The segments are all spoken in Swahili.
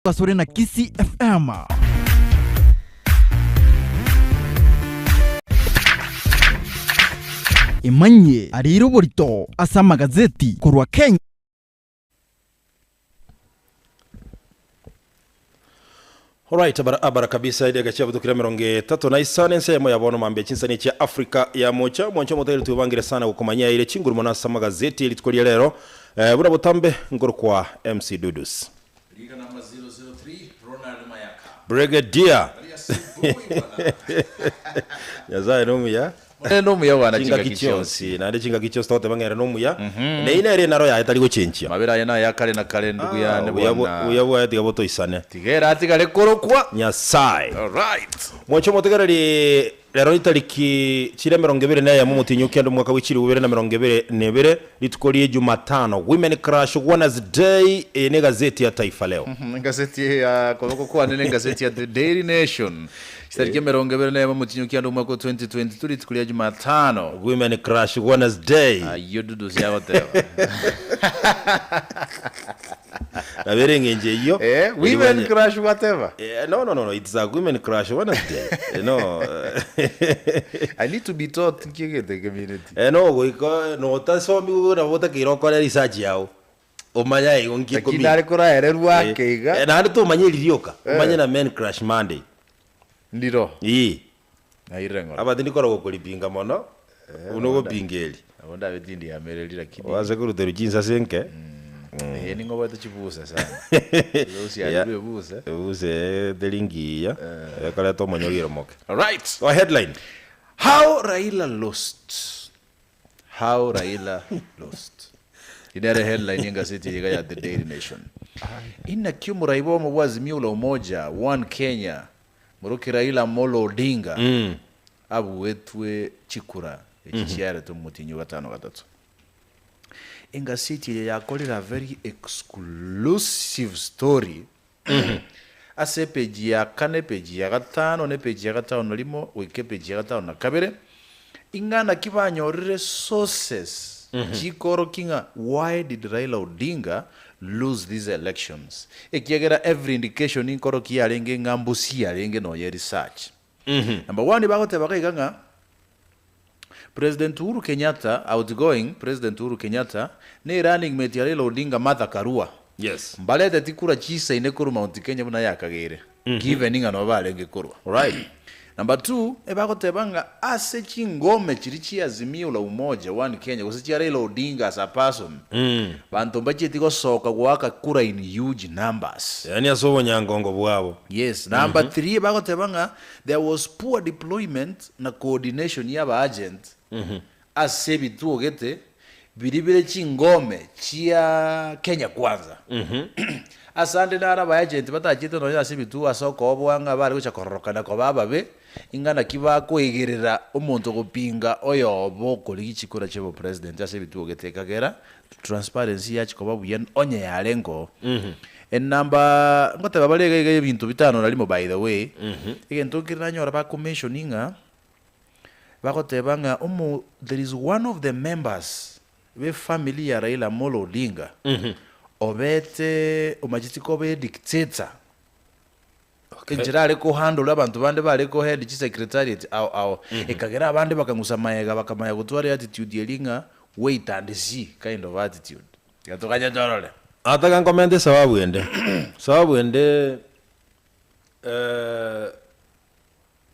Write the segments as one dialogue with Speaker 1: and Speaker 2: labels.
Speaker 1: tasore na KISII FM. Imanye ariro borito asa magazeti kurwa Kenya.
Speaker 2: Alright, abara kabisa idi agacha budukira 39 nsemo yabono mambe chinsani cha Afrika ya mocha mwancho moteri tubangire sana gukomanya ile chinguru monasa magazeti ili tukoli lero bura butambe ngoro kwa MC Dudus
Speaker 3: Liga number 003 Ronald Mayaka
Speaker 2: Brigadier yazaye nomuya
Speaker 3: nomuya wana
Speaker 2: chinga kichonsi na ndi chinga kichonsi tote bangere nomuya ne ine ere naro ya itali guchenchia
Speaker 3: mabira yana ya kale na kale ndugu ya ne bwana
Speaker 2: uyabo ya tiga boto isane
Speaker 3: tigera atigale korokwa
Speaker 2: nyasai.
Speaker 3: All right,
Speaker 2: mwancho motegara li lero itariki chire 20 na ya mumutinyu ndo mwaka w'ikiri 2022 litukoliye Jumatano Women Crash Wednesday ne gazeti ya Taifa Leo.
Speaker 3: Gazeti ya kwa nene gazeti ya The Daily Nation itariki 20 na ya mumutinyu ndo mwaka 2022 litukoliye Jumatano
Speaker 2: Women Crash Wednesday.
Speaker 3: Ayo dudu sia hotel.
Speaker 2: Naberenge nje iyo.
Speaker 3: Women Crash whatever.
Speaker 2: No, it's a Women Crash Wednesday. No.
Speaker 3: I need to be taught in the community.
Speaker 2: No, goiko no tasomi na vota kiroko na research yao. Omanya yongi komi.
Speaker 3: Kidare kora ererwa keiga.
Speaker 2: Na ndo manye lirioka. Omanya na Men Crash Monday.
Speaker 3: Ndiro.
Speaker 2: Na irengo. Abadini kora gokolipinga mono. Unogo pingeli.
Speaker 3: Abonda betindi ya mereli lakini.
Speaker 2: Waze kuruteru jinsa senke.
Speaker 3: Ni ngoba tuchibusa sana. Losi ya busa.
Speaker 2: Busa delingia. Kala to monyogiro moke.
Speaker 3: All right.
Speaker 2: A headline.
Speaker 3: How Raila lost. Idare headline ya gazeti ya The Daily Nation. Ina kiumura ibomo wazimio la umoja One Kenya. Muruki Raila Molo Odinga. Abu wetwe chikura. Echichiare to mutinyu gatano gatatu. Inga city ya kolira a very exclusive story. Ase page ya kane, page ya gatano, ne page ya gatano limo, wike page ya gatano na kabere. Inga na kibanyorire sources. Jikoro kinga, why did Raila Odinga lose these elections? Ekiagera every indication inkoro kia renge ngambusi ya renge no ye research. Number one, ibagote bakaiga President Uhuru Kenyatta, outgoing President Uhuru Kenyatta, ne running mate ya Raila Odinga Martha Karua.
Speaker 2: Yes.
Speaker 3: Mbalete tikura chisa inekuru Mount Kenya buna yakagere. Given inga no balenge kurwa.
Speaker 2: Right.
Speaker 3: Number two, ebako tebanga ase chingome chirichi azimio la umoja One Kenya kusichi Raila Odinga as a person. Bantu mbache tiko soka kuwaka kura in huge numbers.
Speaker 2: Yani asobo nyangongo bwabo.
Speaker 3: Yes. Number three, ebako tebanga there was poor deployment na coordination ya ba agent. Ase bitu ogete biribire chingome chia Kenya kwanza. Asande nara ba agent batachite no ase bitu asoko obwanga bari gucha kororokana ko bababe ingana kiba kwegerera umuntu gupinga oyo boko ligichikora chebo president ase bitu ogete kagera transparency ya chikoba buyen onye yalengo. And number ngote babalege ibintu bitano nalimo by the way. Igento kiranyora ba commissioninga bakotebanga there is one of the members we family ya Raila Molo Odinga obete umajitiko be dictator kenjirale ko handle abantu bande bale ko head chi secretariat au ekagera abande bakangusa mayega bakamaya gutwara attitude yelinga wait and see kind of attitude yatokanya dorole
Speaker 2: Ataka ngomende sababu ende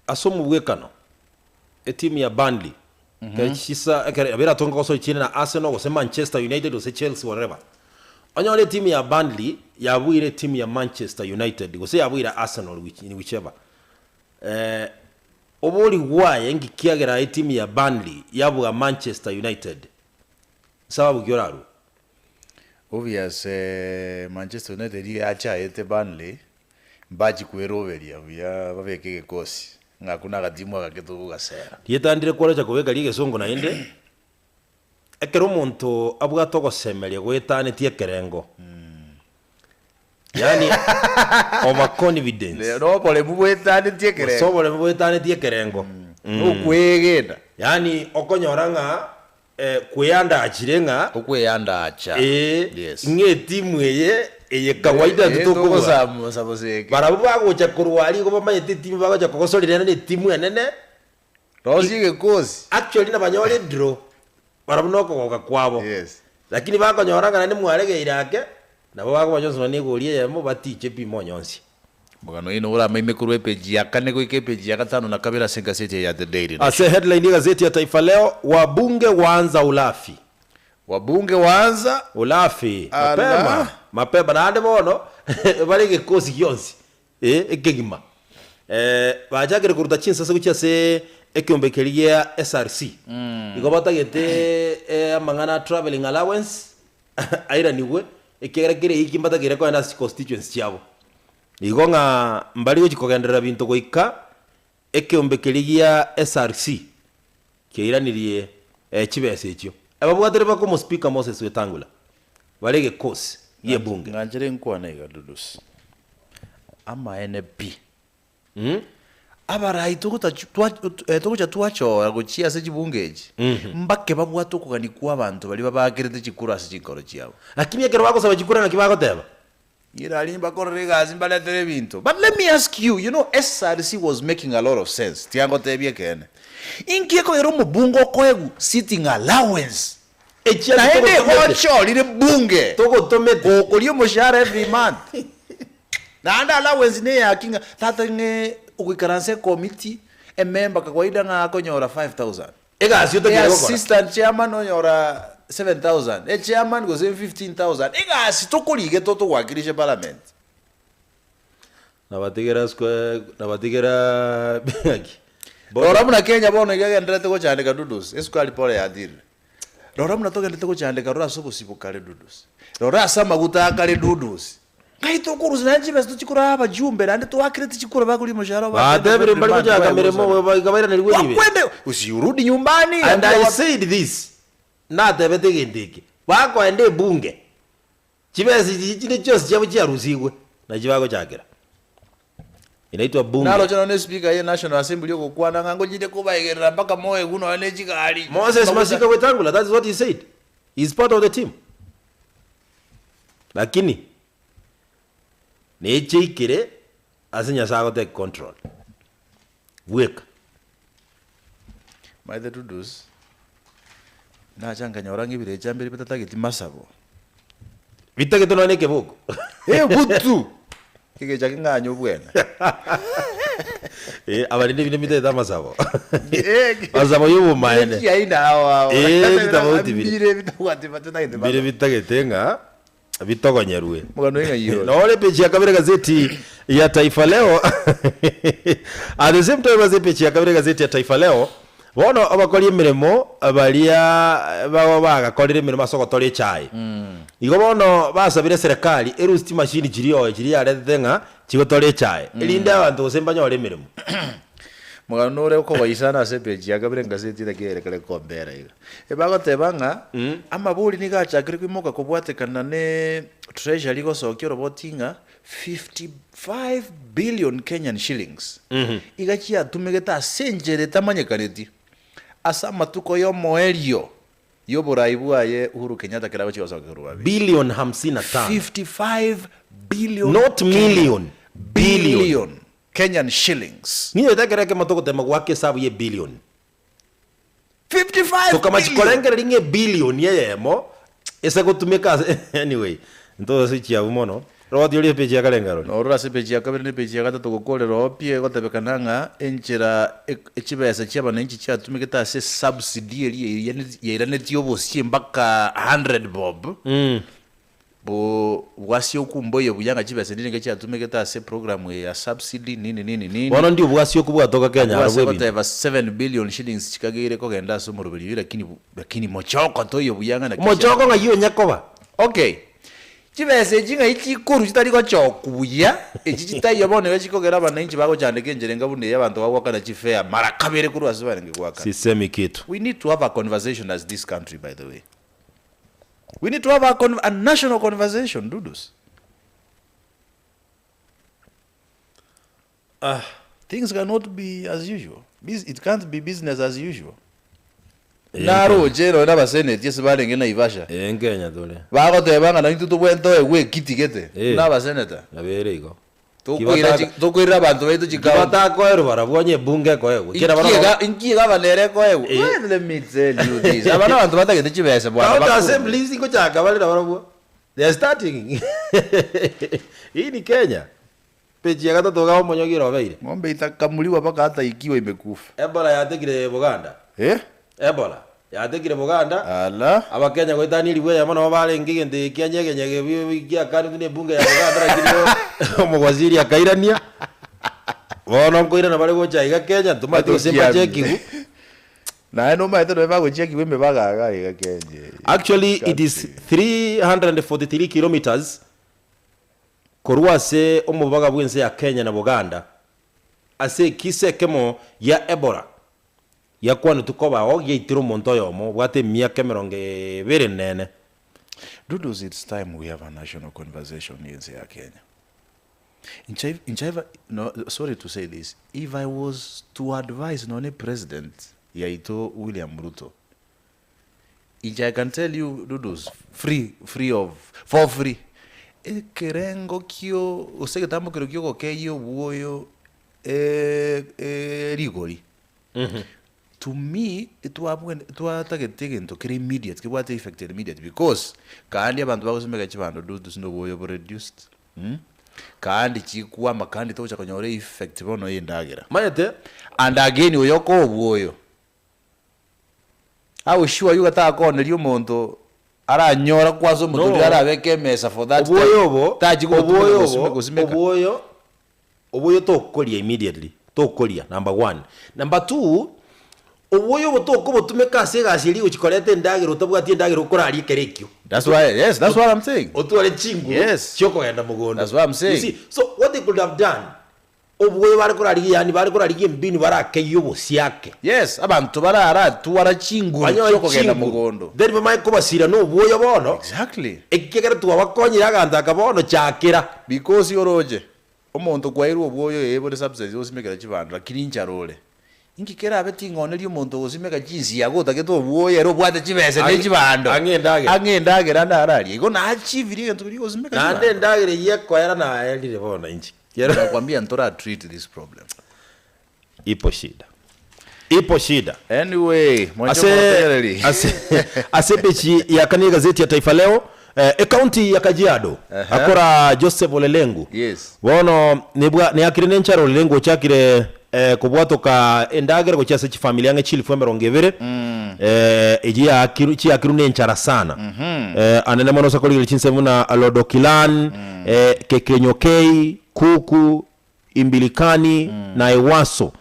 Speaker 2: asomu bwekano etimu ya Burnley kachisa abira tonga koso chine na Arsenal go se Manchester United go se Chelsea whatever onyole timu ya Burnley yabuire timu ya Manchester United go se yabuira Arsenal whichever oboli waye ngikiagera timu ya Burnley yabuga Manchester United sababu gyoraru
Speaker 3: obvious Manchester United yacha ete Burnley baji kweroveria ya babeke kosi ngakuna katimu akaketu gasera
Speaker 2: yetandire kolecha kubeka lige songo na inde ekero muntu abuga toko semelia gwetane tie kerengo yani over confidence
Speaker 3: no pole mubwetane tie kerengo
Speaker 2: so pole mubwetane tie kerengo
Speaker 3: ukwegenda
Speaker 2: yani okonyoranga kweyanda achirenga
Speaker 3: ukweyanda acha
Speaker 2: yes nge timu eye eye kawaida tutokuwa
Speaker 3: saboseke
Speaker 2: barabu bagocha kurwari go bamanyete timu bagocha kogosorera ne timu enene
Speaker 3: rosi gekosi
Speaker 2: actually na banyore draw barabu no kogoka kwabo
Speaker 3: yes
Speaker 2: lakini bakonyoranga na mwarege irake nabo bagobanyosona ne gorie yemo batiche pimo nyonsi
Speaker 3: mugano ino ura maime kurwe page ya kane go ike page ya gatano na kabira gazeti ya The Daily Nation.
Speaker 2: Ase headline ya gazeti ya Taifa Leo, wabunge waanza Ulafi.
Speaker 3: Wabunge waanza
Speaker 2: Ulafi mapema na ande bono bari gikosi gyonsi ekegima bajagere kuruta chinsa se gucha se ekyombekeria SRC igo batagete amangana traveling allowance aira niwe ekegerekere ikimbata ko na constituency cyabo igo nga mbali go chikogendera bintu goika ekyombekeria SRC keiranirie chibese ekyo ababwatere bako mu speaker Moses Wetangula barege kosi ye bunge
Speaker 3: nganjere nkwana igadudus ama NP abarai tugucha twachora guchia se chibungeji mbake babwato kugani kwa abantu bali babagirete chikura se chikoro chiabo
Speaker 2: lakini ekero bako saba chikura na kibago teba
Speaker 3: ira limba korrega zimbale tere bintu. But let me ask you, you know, SRC was making a lot of sense tiango tebie kene inkieko ero mubungo koegu sitting allowance na ende ocho lile bunge
Speaker 2: toko tomete
Speaker 3: okolio moshara every month na anda allowance ne ya kinga tata nge ukikaranse committee a member kawaida nga konyora 5000
Speaker 2: ega asio to kirego
Speaker 3: assistant chairman onyora 7000 a chairman goes 15000 ega asitokolige toto wakilisha parliament
Speaker 2: na batigera begi
Speaker 3: Rora muna Kenya bono igagendrete go chandika dudus esukali pole yathire Rora muna togendete go chandika rora sobo sibukale dudus Rora sama gutakale dudus Ngaito kuru zinanji besto chikura aba jumbe nande to akirete chikura baguli moshara
Speaker 2: ba debere mbali moja kamere mo bagabaira na liwe niwe
Speaker 3: kwende usirudi nyumbani
Speaker 2: and I said this na tebete gendeke bako ende bunge chibesi chine chose chabo chiaruziwe na chibago chakira inaitwa bunge
Speaker 3: nalo chano ne speaker ye National Assembly yoko kwana ngango jide kubaigera mpaka moyo kuno ane chikali
Speaker 2: Moses Masika Wetangula, that is what he said. He's part of the team. Lakini neche ikire asinya sago take control. Weka.
Speaker 3: Maithe dudus na changa nyorangi bire chambiri petatagiti masabo.
Speaker 2: Vitake tono neke boko.
Speaker 3: Butu. Kike chakinga nyobwena.
Speaker 2: Abarinde bine bite da masabo. Masabo yubu maene.
Speaker 3: Ya ina hawa.
Speaker 2: Bitabauti bire.
Speaker 3: Bire bitawati patagiti.
Speaker 2: Bire bitage tenga. Bitogonyerwe.
Speaker 3: Mugano inga yiyo.
Speaker 2: Na ole page ya kabiri gazeti ya Taifa Leo. At the same time as page ya kabiri gazeti ya Taifa Leo. Bono abakori emiremo abalia baba bagakorire emiremo asogotore chai. Igo bono basabire serikali erusti machine jiri arethenga chigotore chai. Elinde abantu gosemba nyore emiremo.
Speaker 3: Mugano ore ko bayisana se page ya kabiri gazeti takere kale kombera iga. Ebagotebanga amabuli nigachakire kwimoka kubwatekana ne treasury go sokyo robotinga 55 billion Kenyan shillings. Igachia tumegeta senjere tamanyekaneti. Asa matuko yo moelio yo buraibu aye Uhuru Kenyatta kiraba chigosa kirwa
Speaker 2: billion 55
Speaker 3: 55 billion
Speaker 2: not million
Speaker 3: billion Kenyan shillings
Speaker 2: ni etakere ke matoko tema gwake sabu ye billion
Speaker 3: 55
Speaker 2: so kama chikorengere ringe billion yemo esa kutumika anyway entonces chia umono Rodi oli page ya kalengaro.
Speaker 3: No rora se page ya kabiri ne page ya gatatu gokorera opie gotebekananga enchera echibesa chiaba nenchi chia tumiketa se subsidiary yeranetio bosie mbaka 100 bob. Bo wasio kumboye buyanga chibesa ndinge chia tumiketa se program ya subsidy nini.
Speaker 2: Bono ndio wasio kubwa toka Kenya
Speaker 3: arwebi. Whatever 7 billion shillings chikagire ko genda so murubiri lakini mochoko to yo buyanga na
Speaker 2: mochoko ngayo nyakoba.
Speaker 3: Okay. Chibese jinga iki kuru chitari ko chokuya echichitayi yabone bachikogera abananchi bago chandeke njerenga bunde yabantu bagwakana chifea mara kabere kuru asibarenge gwaka
Speaker 2: sisemi kitu.
Speaker 3: We need to have a conversation as this country, by the way. We need to have a national conversation, dudus. Things cannot be as usual. It can't be business as usual. naro jero na basenate yesi balenge na Ivasha
Speaker 2: Kenya dole
Speaker 3: bagotebanga na into tubwento we kitigete na basenate
Speaker 2: abere igo
Speaker 3: tokwira abantu baitu chikawa
Speaker 2: batako barabonye bunge ko ego kira bara
Speaker 3: inkiga banere ko ego let me tell you this abana abantu batagete chibese bwana
Speaker 2: assembly singo chaka bale na barabo they are starting hii ni Kenya peji ya gatatu gao monyogira obeire
Speaker 3: ng'ombe itakamuliwa paka hata ikiwa imekufa
Speaker 2: Ebola yatekire Buganda Ebola yatekire Buganda
Speaker 3: ala
Speaker 2: abakenya gwetani liwe ya mano bale ngigende kyanyegenyege bikia kandi ne bunge ya Buganda rakiriyo omugwaziri akairania bono nkoira bale gocha iga Kenya tumati semba cheki
Speaker 3: na no maite no bago cheki we mebaga iga Kenya
Speaker 2: actually it is 343 kilometers korwase omubaga bwense ya Kenya na Buganda ase kisekemo ya Ebola yakwana tukobaho yeitiro monto yomo bwate miaka 24
Speaker 3: Dudos, it's time we have a national conversation in Kenya. No, sorry to say this, if I was to advise non president yaito William Ruto, I can tell you Dudos, for free kerengo kyo useke tambo kyo ko keyo buoyo rigori to me it was taken to create immediate ke what affected immediate because kandi abantu bakusomeka chibando Dudos no buoyo reduced kandi chikuwa makandi to chakonyore effect bono yendagira
Speaker 2: mayete
Speaker 3: and again uyoko buoyo awu sure you gata konelio monto aranyora kwazo mutuli arabeke mesa for that
Speaker 2: oboyo to kolia immediately to kolia number 1 number 2 oboyo to ko botumeka segashiri uchikorete ndagiro utabwati ndagiro ukorari kerekyo
Speaker 3: that's what I'm saying
Speaker 2: otwale chingu choko yenda mugondo
Speaker 3: that's what I'm saying.
Speaker 2: You see, so what they could have done oboyo bari korari yani bari korari mbini barakeyo bosiake
Speaker 3: abantu barara tuwara chingu choko yenda mugondo
Speaker 2: then bamai ko basira no oboyo bono
Speaker 3: exactly
Speaker 2: ekigera tuwa bakonyira ganda kabono chakira
Speaker 3: because yoroje omuntu kwairwo oboyo yebore subsidies osimekera chibandra kirincha role ingikera abeti ngonerio omuntu osimeka jinsi yagota keto oboyo ero bwate chibese ne chibando ang'endagera narari igo na achievire into kuri osimeka
Speaker 2: nande ndagire yeko era na elire bona inchi
Speaker 3: nakwambia ntora treat this problem
Speaker 2: ipo shida
Speaker 3: anyway
Speaker 2: ase pechi ya kani gazeti ya Taifa Leo county ya Kajiado akora Joseph Olelengu wono ni akire nencharo Olelengu chakire kubwatoka endagera gochase chi familia nge chili fwe 20 eji ya akiru nenchara sana anene mono sakoli chinsevuna Alodokilan Kekenyokei Kuku Imbilikani na Ewaso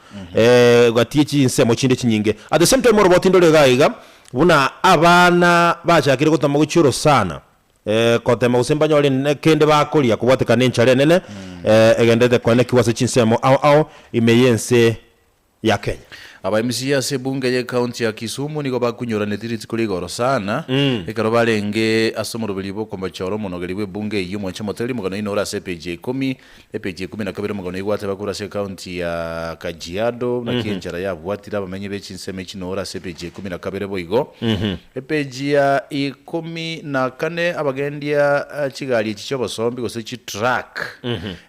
Speaker 2: gatichi nsemo chinde chinyinge at the same time robot ndole gaiga buna abana bachakire gutama guchiro sana kotema usemba nyole kende bakolia kubwateka nenchare nene egendete kone kiwase chinsemo au imeyense ya Kenya
Speaker 3: abaimisia sebunge ye county ya Kisumu niko bakunyora netiritsi kuri goro sana ekaro barenge asomoro bilibo komba choro monogelibwe bunge iyo mwacha moteli mugano ino ora CPJ 10 EPJ 10 na kabere mugano igwate bakura se county ya Kajiado na kienjara ya bwatira bamenye bechinseme chino ora CPJ 10 na kabere boigo EPJ ya 10 na kane abagendia chigali chichobo sombi go sechi track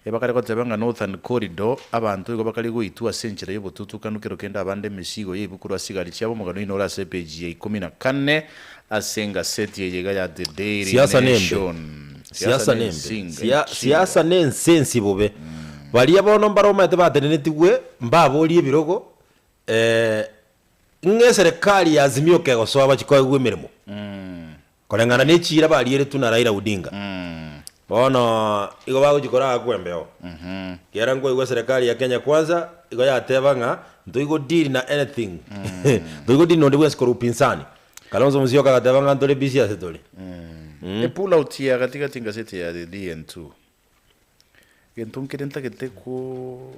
Speaker 3: ebakare ko tebanga northern corridor abantu igo bakali go itua senchera yo botutu kanukero kenda abandi misigo yibukuru asigari cyabo mugano inora CPG 14 asenga seti yega ya the Daily Nation
Speaker 2: siasa nensensi bobe bali abono mbaroma ete batenetiwe mbaboli ebirogo nge serikali ya Azimio kego so abachikoye emirimo kolengana nechira baliere tuna Raila Odinga bono igo bagukora akwembeo kera ngo igwe serikali ya Kenya kwanza igo yatebanga ndoigo deal na anything ndoigo deal no ndwe skoro upinzani kalonzo muzio kakatebanga ndole bisi ya setole
Speaker 3: e pull out ya katika tingasete ya DN2 gentum kirenta keteko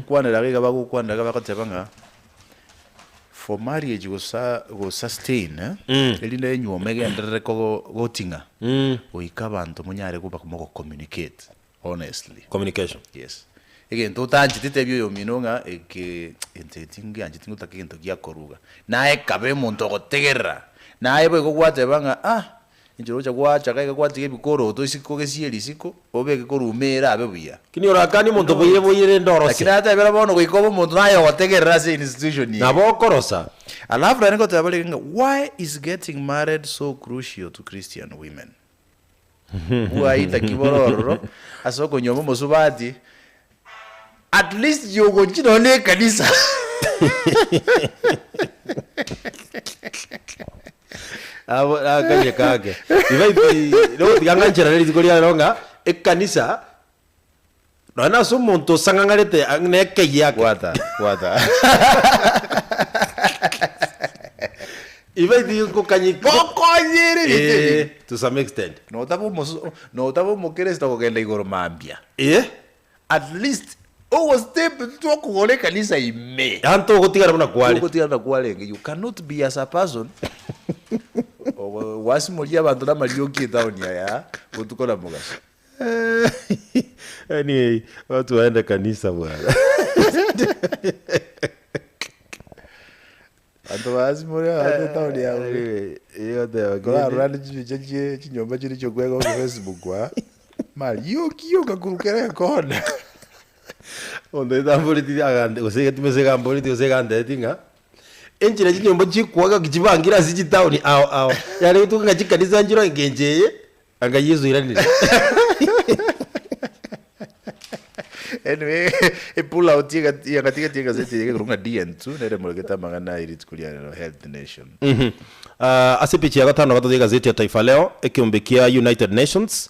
Speaker 3: kwana laga bagukwana bakatebanga for marriage go sustain elinda enyu omega ndere ko gotinga oikabantu munyare kuba kumoko communicate honestly
Speaker 2: communication
Speaker 3: yes egento tanjitite byo yominonga eke entetinga anjitinga takigento gya koruga nae kabe muntu gotegerra nae bwe gogwate banga injoro cha gwacha kaika kwatige bikoro to isiko gesieri siko obeke korumera abe buya
Speaker 2: kini orakani muntu boyire ndoro
Speaker 3: lakini hata bera bono goikobo muntu naye gotegerra se institution
Speaker 2: na bokorosa.
Speaker 3: alafu raniko tabalenga why is getting married so crucial to Christian women uaita kibororo asoko nyomo musubati at least yogo chino ne kanisa
Speaker 2: abo akanye kage ibaiti no diganganchera lizikolia longa ekanisa Rana so monto sangangarete neke yak
Speaker 3: wata
Speaker 2: ibaiti ko kanyi
Speaker 3: kokonyere
Speaker 2: to some extent
Speaker 3: no tabo mokere sta kogenda igoro mambia at least step to kugole kanisa ime
Speaker 2: anto gotigara na
Speaker 3: kwale you cannot be as a person wasimoli abantu na malioki down ya gutukora mugasha
Speaker 2: anyway watu waenda kanisa bwana
Speaker 3: anto wasimoli hata down ya
Speaker 2: yote
Speaker 3: kwa rani chiche chinyomba chiri chokwega ku Facebook wa malioki yokakurukera kona
Speaker 2: onde tamboliti agande usege tumesega amboliti usega ande tinga enjira chinyombo chikwaga kichibangira sichi town awo yale tuka chikanisa njiro ngenjeye anga Yesu iranire
Speaker 3: anyway pull out tiga zeti kurunga DN2 nere muleketa magana iritukulia Health Nation
Speaker 2: asipichi ya gatano gato gazeti ya Taifa Leo ekiombekia United Nations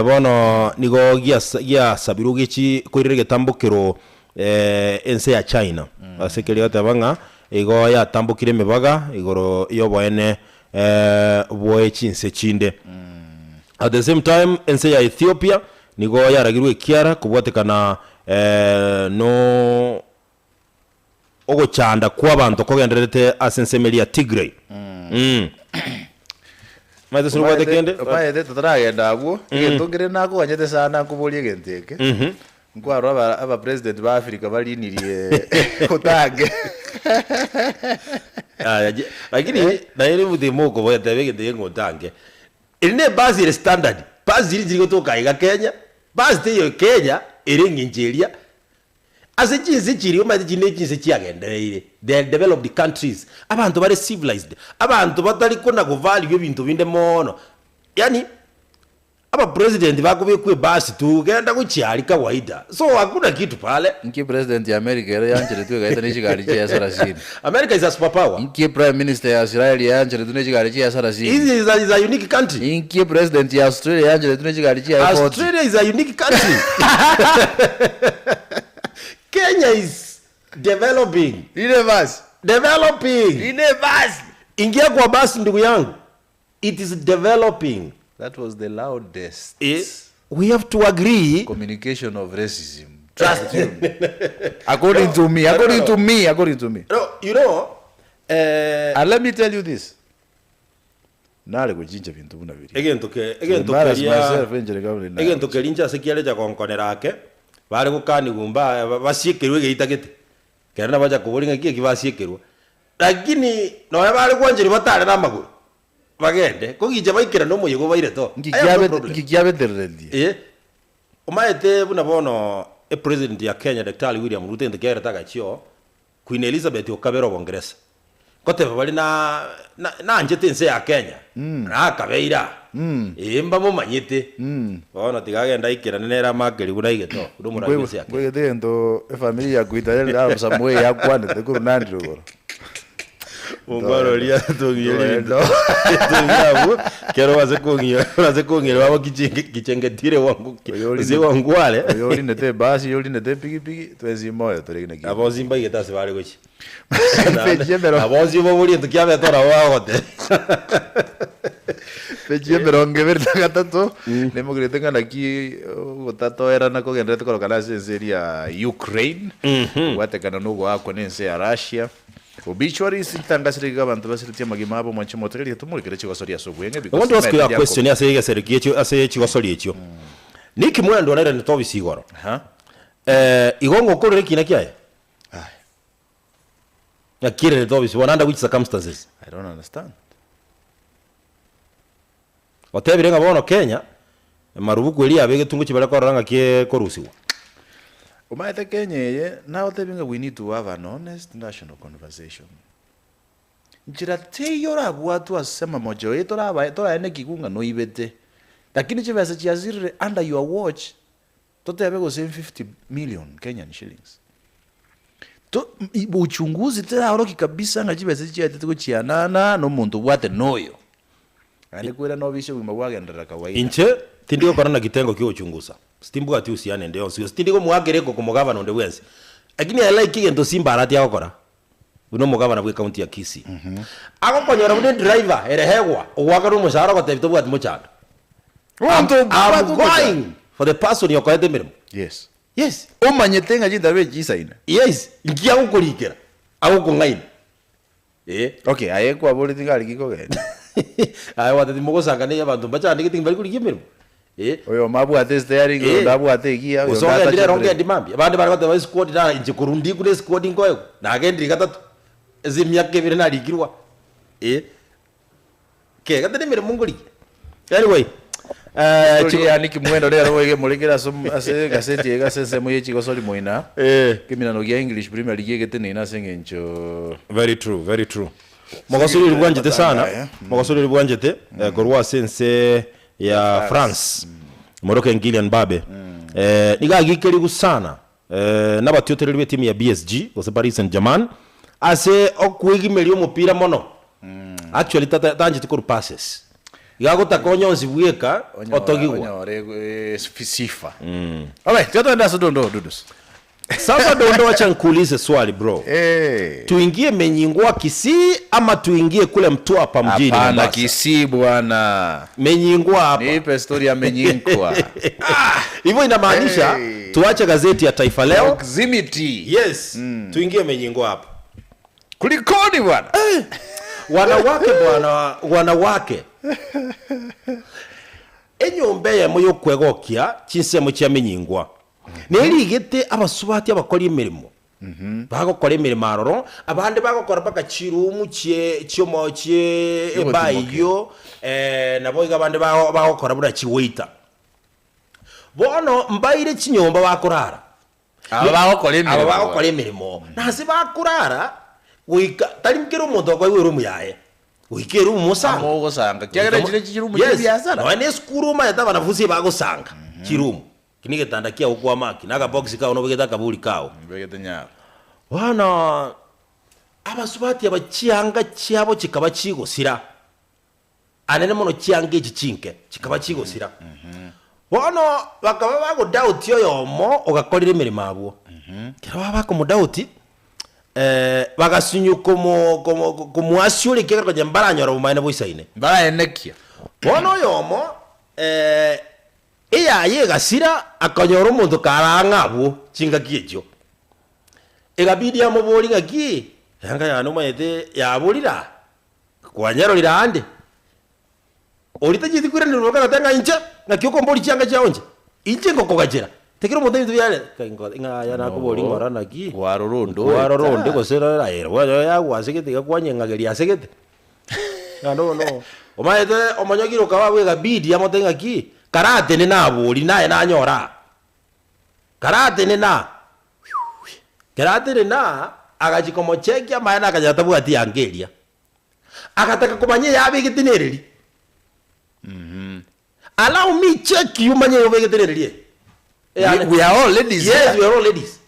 Speaker 2: bono nigo gia sabiru gichi kwirire getambukiro ense ya China asekeria tabanga igo ya tambukire mebaga igoro yo boene boe chinse chinde at the same time ense ya Ethiopia nigo yaragirwe kiara kubwatekana no ogo chanda kwa bantu kogenderete asensemeli ya Tigray maze suru kende
Speaker 3: baede tutaragenda aguo igitungire nako anyete sana kubulie genteke nkwaro aba president ba Africa balinirie kutange
Speaker 2: lakini na yele mudemo ko boyete begende ngotange ine basi ile standard basi ile gotoka iga Kenya basi yo Kenya iri nginjeria ase chinse chiri omate chine chinse chiagendereire the developed countries abantu bare civilized abantu batari kona go value ebintu binde mono yani aba president bakubekwe basi tu genda kuchiari kawaida so hakuna kitu pale
Speaker 3: nki president ya America yanjere tu gaita nishigari cha sarasini
Speaker 2: America is a superpower
Speaker 3: nki prime minister ya Israel yanjere tu nishigari cha sarasini
Speaker 2: is a unique country
Speaker 3: nki president ya Australia yanjere tu nishigari cha
Speaker 2: Australia is a unique country Kenya is developing. Developing. Ingia kwa basi ndugu yangu. It is developing.
Speaker 3: That was the loudest.
Speaker 2: We have to agree.
Speaker 3: Communication of racism. Trust you. According to me.
Speaker 2: No, you know.
Speaker 3: And let me tell you this. Nale kujinja bintu buna biri.
Speaker 2: Again to kelinja sekiale ja konkonera ake. Bari gukani gumba basiekerwe geitagete kerana baja kuburinga kie kibasiekerwa lakini no bari kwanjiri batare namaguru bagende kugije baikira no muyigo baire to
Speaker 3: ngikiabe derrendi
Speaker 2: umaete buna bono president ya Kenya Dr. William Ruto ndekera tagachio Queen Elizabeth okabero bongereza kote bali na njete nse ya Kenya na kabeira imba mo manyete bona tigagenda ikira nera makeri guraige to urumura bise yake
Speaker 3: bwe dendo familia kuitale la samwe ya kwane tekuru nandi rugoro
Speaker 2: ungwaro lia tongiyeli ndo tungabu kero waze kongiyeli wabo kichengetire wangu ze wangwale
Speaker 3: yoli nete basi yoli nete pigi twezi moyo toregina ki
Speaker 2: abo zimba yetase bale gochi abo zimba boli ntukiabe tora wagote
Speaker 3: Peche meronge verta gatato nemo que tengan aquí gotato era na kogendete kolokana seria Ukraine watekana nugo akonense ya Russia obituaries itangasirika abantu basiritia magimabo mwanche moteri tumurikire chigosoria sobwenge
Speaker 2: because I want to ask you a question ya serikiecho ase chigosoria echo niki mwendo nere ntobi sigoro igongo korere kina kiaye ya kirere tobisi under which circumstances
Speaker 3: I don't understand.
Speaker 2: Otebire nga bono Kenya marubuku eri abege tungu kibara koranga kie korusiwa
Speaker 3: Umaete Kenya ye now tebinga we need to have an honest national conversation. Njira teyora bwatu asema mojo tora ene kikunga no ibete. Lakini chivesa chiazire under your watch totebe go 50 million Kenyan shillings. To uchunguzi tena oroki kabisa nga chivesa chiate ko chianana no muntu bwate noyo. Ani kwera no bisho wima wagendera kawaida.
Speaker 2: inche tindiko korana kitengo kyo uchunguza stimbu ati usiane ndio sio tindiko muagereko ko mugavana onde wensi lakini I like ngento simba arati akora uno mugavana bwe county ya KISII akokonyora bude driver erehegwa owakaro mushara ko tebito bwati muchanda I'm going for the person yokoete mirimo. Yes.
Speaker 3: Omanyete nga jindabe chisaina.
Speaker 2: Yes, ngia gukurikira agukungaina.
Speaker 3: Okay, ayeko abole tingali kikogenda.
Speaker 2: Ayo watati mugosanga ne abantu bachandi kitinga bali kurikira mirimo.
Speaker 3: Oyo mabu ate steering mabu ate gia
Speaker 2: oyo ndata ndire ronge ndimambi abandi bari bata squad na inje kurundi kure squad ngoyo nagendi gatatu ezimyake bire narikirwa ke gatene mirimo nguri. Anyway,
Speaker 3: yani kimwendo lero wege mulikira ase gaseti ega sense moye chiko soli moina kimina no English Premier League getene ina sengencho.
Speaker 2: Very true. Mogasuri rubwanjete sana. Mogasuri rubwanjete gorwa sense ya France. Moroke Ngilian Babe. Niga gikeri gusana. Nabatyotere rwe timu ya BSG ose Paris Saint-Germain. Ase okwigi melio mupira mono. Actually tanjite ko passes. Yago takonyonzi bweka otogigwa.
Speaker 3: Onyore sifa. Alright, tuenda sodondo dudus.
Speaker 2: Sasa dondo acha nikuulize swali bro. Tuingie Menyingwa KISII ama tuingie kule Mtwapa mjini Mombasa?
Speaker 3: Hapana KISII bwana.
Speaker 2: Menyingwa hapa.
Speaker 3: Nipe story ya Menyingwa.
Speaker 2: Hivyo inamaanisha tuache gazeti ya Taifa Leo.
Speaker 3: Proximity.
Speaker 2: Yes. Tuingie Menyingwa hapa.
Speaker 3: Kulikoni bwana?
Speaker 2: Wanawake bwana, wanawake. Enyombe ya moyo kwegokia chinsemo kya Menyingwa. Neri gete abasubati abakora imirimo. Bagokora imirimo aroro abandi bagokora baka chirumu cyomo ebayo nabo igabande bagokora bura chiwaita. Bono mbaire chinyomba bakorara.
Speaker 3: Abagokora
Speaker 2: imirimo. Nasi bakorara wika talimkero umuntu kwa iwe rumu yae. Wikera umusanga.
Speaker 3: Amogosanga. Kyagera chire chirumu cy'byazana.
Speaker 2: Wane skuruma yataba navuze bagosanga. Chirumu. Kinige tandakia ukwa maki naga box kao no begeta kabuli kao.
Speaker 3: Begeta nyaro.
Speaker 2: Wana abasubati abachianga cyabo kikaba kigosira. Anene mono chiange gichinke kikaba kigosira. Wana bakaba bago doubt yoyomo ogakorira imirimo abo. Kira bako mu doubt bagasinyu como asure kega ko jembaranyora umaine boisaine.
Speaker 3: Bara enekia.
Speaker 2: Wana yomo iya yegasira akanyora umuntu karangabo cinga kijo egabidi amubori ngaki yanga yano mayete yaburira kwanyaro lirande orita jiti kurene roka gatanga inche ngakyoko mbori cyanga cyaonje inche ngoko gajera tekero umuntu bintu byale nga yana kubori ngora naki warorondo gosera era wayo yagwasegete gakwanye ngageri asegete no omayete omanyogiro kababwe gabidi amotenga ki karate ni naburi naye nanyora karate ni agachikomo cheki amaana akajatabu ati angelia akataka kumanye yabe gitinereri allow me check you manye yabe gitinereri
Speaker 3: we are all ladies.
Speaker 2: Yes, we are all ladies.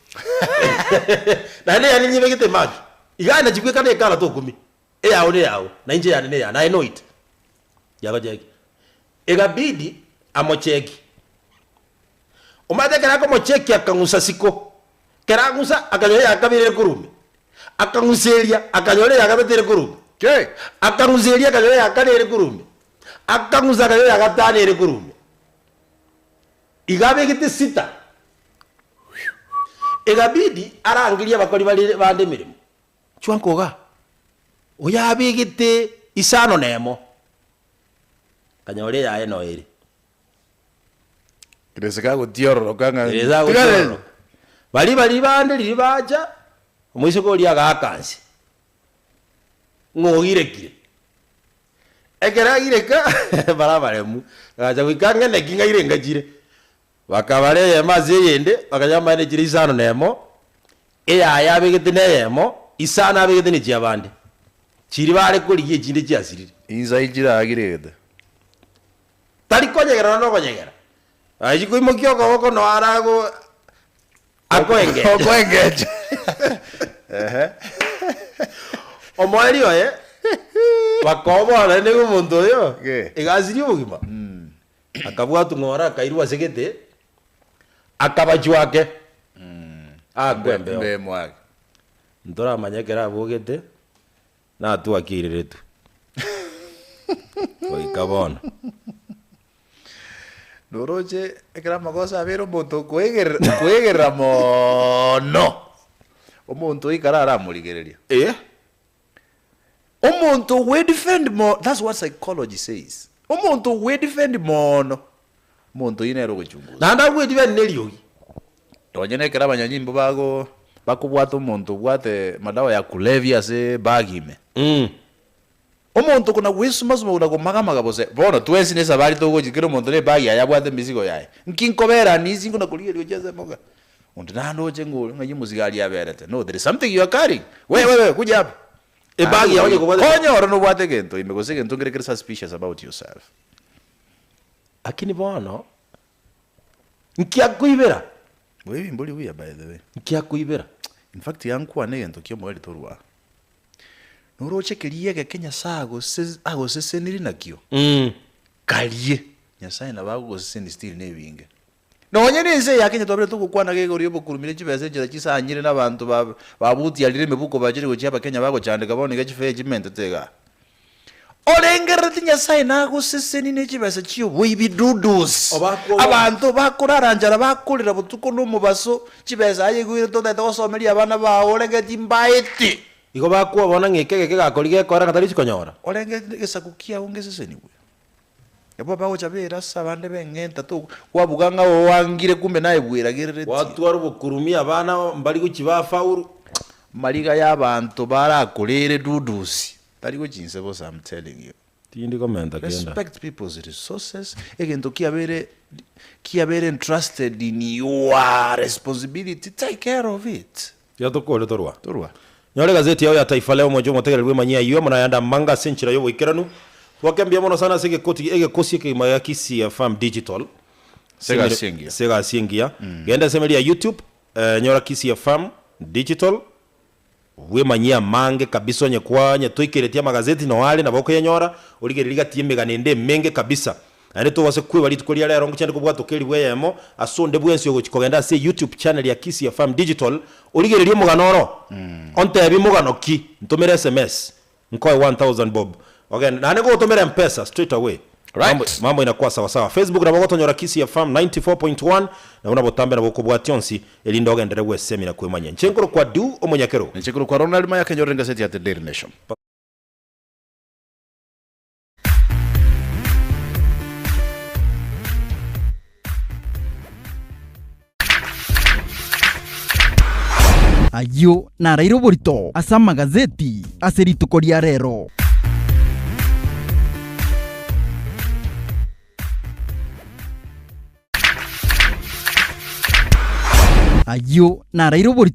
Speaker 2: Na ne yani nyibe gite maki igana jikwe kana kala to kumi yao na nje yani ne ya na I know it yaga jeki egabidi amocheki umate karako mocheki akangusa siko karagusa akanyoya akabire kurume akanguselia akanyoya akabetere kurume akanguselia akanyoya akanere kurume akangusa akanyoya akatanere kurume igabe gite sita egabidi arangilia bakori bande mirimo chwankoga oyabigite isano nemo kanyore yae no iri
Speaker 3: Kireseka gutioro kanga.
Speaker 2: bali bande libaja omwise ko lya gakansi ngogirekire ekera gireka barabaremu aja wikange ne kinga irengajire bakabare yamaze yende bakajama ne jiri sano nemo eya begete nemo isana begete ni cyabande kiri bare kuri yikinde cyasirire
Speaker 3: inza igira agirede
Speaker 2: tari konyegera no konyegera aji ko imokyo ko no arago akoengeje omwali oye bakobora ne gumuntu yo igaziri ubugima akabwatu ngora kairwa segete akabajwake agwembe
Speaker 3: mbe mwake
Speaker 2: ndora manyekera bugete na tu akiriretu oikabona
Speaker 3: Noroje ekera makosa abero muntu kwegera mono omuntu ikarara murigereria omuntu we defend more. That's what psychology says. Omuntu we defend mono omuntu inero kuchunguza
Speaker 2: nanda we defend neliogi
Speaker 3: tonye ekera banyanyimbo bago bakubwata omuntu bwate madawa ya kulevya se bagime omuntu kuna wisuma una komagamaga bose bono twensi nesa bali togo jikero omuntu ne bagi ayabwate mizigo yaye nkinkobera nizi nguna kuliyo jeze moga undi nando jengo ngayi muzigali yaberete no there is something you are carrying we kuja hapa e bagi yawe kubwate konyo oro no bwate gento imegose gento ngere suspicious about yourself
Speaker 2: akini bono nkiakuibera
Speaker 3: wewe mboli we by the way
Speaker 2: nkiakuibera
Speaker 3: in fact yanku ane gento kyo mweli torwa noroche kiriye Kenya sago seseniri nakyo kaliye nyasaye nabago seseni still nebinge nonye nese yakenya tobere tukukwana gegoriyo bokurumire kibese kira kisanyire nabantu babuti yalire mebuko bajiri go cyaba Kenya bago cyande gabone gachifegiment tega orengera nyasaye nago seseni nekibese kiyo wibidudus abantu bakoraranjara bakolera butuko no mubaso kibese ayegwire to data osomeri abana ba orenge timbaeti iko
Speaker 2: bakuwa bona ngeke gakorige kora katari chikonyora
Speaker 3: orenge gesakukia ungeseseni we yabo bawo chabera sabande bengenta to wabuganga wangire kumbe naye bwira gerere
Speaker 2: watu warubukurumia abana mbali kuchibafauru
Speaker 3: maliga y'abantu barakorere dudusi tari go jinse bo I'm telling you
Speaker 2: tindi komenta kenda
Speaker 3: respect people's resources egento kiabere entrusted in your responsibility, take care of it
Speaker 2: yatokole torwa
Speaker 3: nyore
Speaker 2: gazeti yao ya Taifa Leo mojo motegererwe manyia iyo mona yanda manga senchira yo wikiranu wakambia mono sana sege kosi ke maya KISII FM digital sega singia genda semeli ya YouTube nyora KISII FM digital we manyia mange kabisa nye kwanya toikeretia magazeti no wale na boko yenyora oligereriga tiemega nende menge kabisa ane to wase kwe bali tukolia lero ngochande kubwato keli weyemo asonde bwensi yo kigenda se YouTube channel ya KISII FM digital oligererio muganoro onte bi mugano ki ntomere SMS nkoe 1000 bob again nane go tomere mpesa straight away right mambo inakuwa sawa sawa Facebook na bogoto nyora KISII FM 94.1 na unabotambe na bokobwationsi elindo ogendere wesemi na kwemanya nchenkoro kwa du omonyakero
Speaker 3: nchenkoro kwa Ronald Maya kenyorenga gazeti ya The Daily Nation.
Speaker 1: ayo narairo borito asa magazeti aseritukoria rero ayo narairo borito